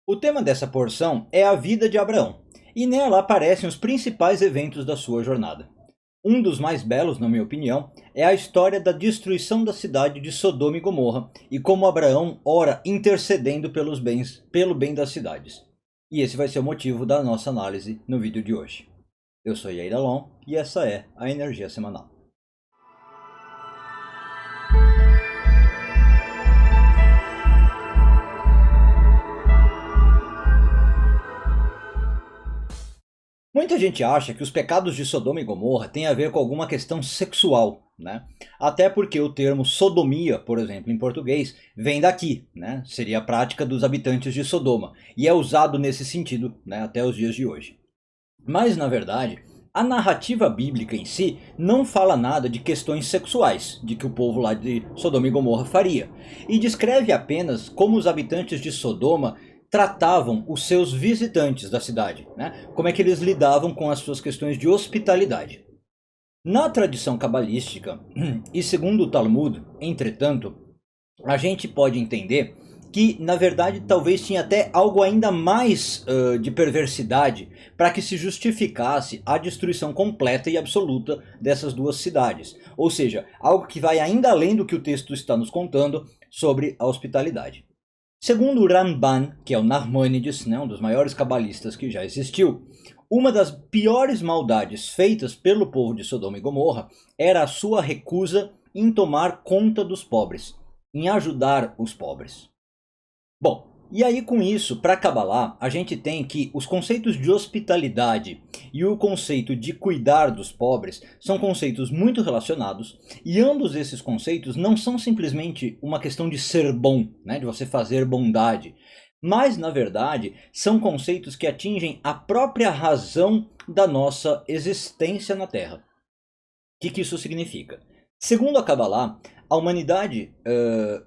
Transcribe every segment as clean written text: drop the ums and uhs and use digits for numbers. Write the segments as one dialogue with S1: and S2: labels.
S1: O tema dessa porção é a vida de Abraão, e nela aparecem os principais eventos da sua jornada. Um dos mais belos, na minha opinião, é a história da destruição da cidade de Sodoma e Gomorra e como Abraão ora intercedendo pelo bem das cidades. E esse vai ser o motivo da nossa análise no vídeo de hoje. Eu sou Yair Alon e essa é a Energia Semanal. Muita gente acha que os pecados de Sodoma e Gomorra têm a ver com alguma questão sexual, né? Até porque o termo sodomia, por exemplo, em português, vem daqui, né? Seria a prática dos habitantes de Sodoma, e é usado nesse sentido, né, até os dias de hoje. Mas, na verdade, a narrativa bíblica em si não fala nada de questões sexuais, de que o povo lá de Sodoma e Gomorra faria, e descreve apenas como os habitantes de Sodoma tratavam os seus visitantes da cidade, né? Como é que eles lidavam com as suas questões de hospitalidade. Na tradição cabalística, e segundo o Talmud, entretanto, a gente pode entender que, na verdade, talvez tinha até algo ainda mais de perversidade para que se justificasse a destruição completa e absoluta dessas duas cidades. Ou seja, algo que vai ainda além do que o texto está nos contando sobre a hospitalidade. Segundo o Ramban, que é o Narmânides, né, um dos maiores cabalistas que já existiu, uma das piores maldades feitas pelo povo de Sodoma e Gomorra era a sua recusa em tomar conta dos pobres, em ajudar os pobres. Bom, e aí com isso, para Kabbalah, a gente tem que os conceitos de hospitalidade e o conceito de cuidar dos pobres são conceitos muito relacionados, e ambos esses conceitos não são simplesmente uma questão de ser bom, né, de você fazer bondade, mas na verdade são conceitos que atingem a própria razão da nossa existência na Terra. O que isso significa? Segundo a Kabbalah, a humanidade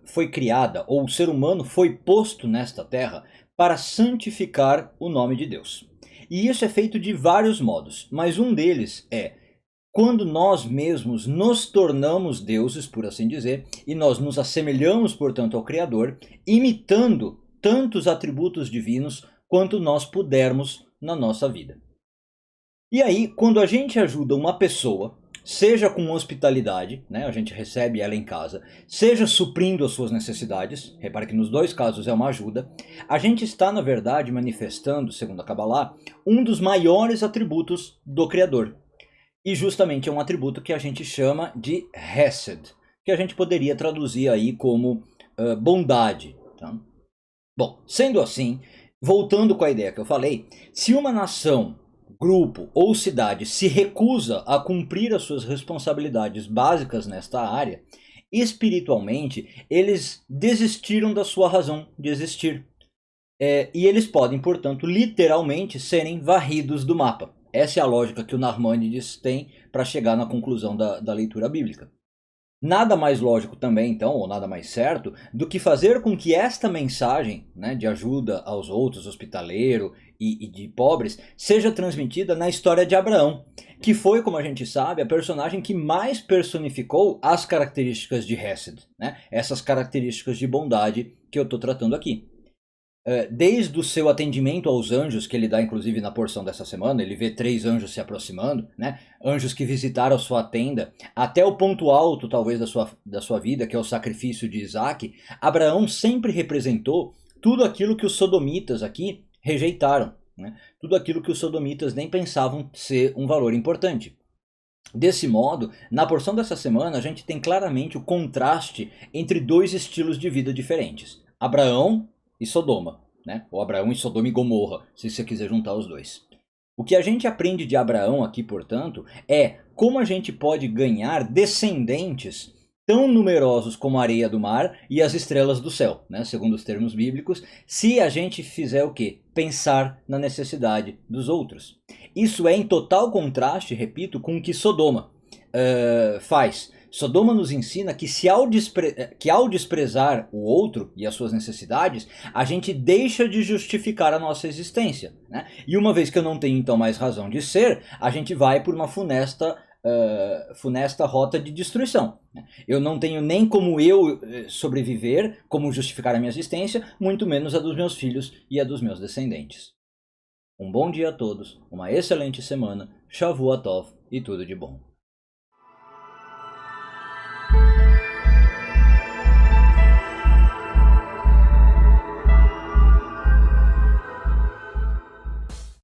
S1: foi criada, ou o ser humano foi posto nesta terra para santificar o nome de Deus. E isso é feito de vários modos, mas um deles é quando nós mesmos nos tornamos deuses, por assim dizer, e nós nos assemelhamos, portanto, ao Criador, imitando tantos atributos divinos quanto nós pudermos na nossa vida. E aí, quando a gente ajuda uma pessoa, seja com hospitalidade, né, a gente recebe ela em casa, seja suprindo as suas necessidades, repare que nos dois casos é uma ajuda, a gente está, na verdade, manifestando, segundo a Kabbalah, um dos maiores atributos do Criador. E justamente é um atributo que a gente chama de Hesed, que a gente poderia traduzir aí como bondade. Tá? Bom, sendo assim, voltando com a ideia que eu falei, se uma nação, grupo ou cidade se recusa a cumprir as suas responsabilidades básicas nesta área, espiritualmente eles desistiram da sua razão de existir. E eles podem, portanto, literalmente serem varridos do mapa. Essa é a lógica que o Narmânides tem para chegar na conclusão da leitura bíblica. Nada mais lógico também, então, ou nada mais certo, do que fazer com que esta mensagem, né, de ajuda aos outros, hospitaleiro e de pobres, seja transmitida na história de Abraão, que foi, como a gente sabe, a personagem que mais personificou as características de Hesed, né, essas características de bondade que eu estou tratando aqui. Desde o seu atendimento aos anjos, que ele dá inclusive na porção dessa semana, ele vê 3 anjos se aproximando, né? Anjos que visitaram a sua tenda, até o ponto alto talvez da sua vida, que é o sacrifício de Isaac, Abraão sempre representou tudo aquilo que os sodomitas aqui rejeitaram, né? Tudo aquilo que os sodomitas nem pensavam ser um valor importante. Desse modo, na porção dessa semana a gente tem claramente o contraste entre dois estilos de vida diferentes. Abraão e Sodoma, né? Ou Abraão e Sodoma e Gomorra, se você quiser juntar os dois. O que a gente aprende de Abraão aqui, portanto, é como a gente pode ganhar descendentes tão numerosos como a areia do mar e as estrelas do céu, né? Segundo os termos bíblicos, se a gente fizer o quê? Pensar na necessidade dos outros. Isso é em total contraste, repito, com o que Sodoma faz. Sodoma nos ensina que ao desprezar o outro e as suas necessidades, a gente deixa de justificar a nossa existência, né? E uma vez que eu não tenho então mais razão de ser, a gente vai por uma funesta funesta rota de destruição. Eu não tenho nem como eu sobreviver, como justificar a minha existência, muito menos a dos meus filhos e a dos meus descendentes. Um bom dia a todos, uma excelente semana, Shavua Tov e tudo de bom.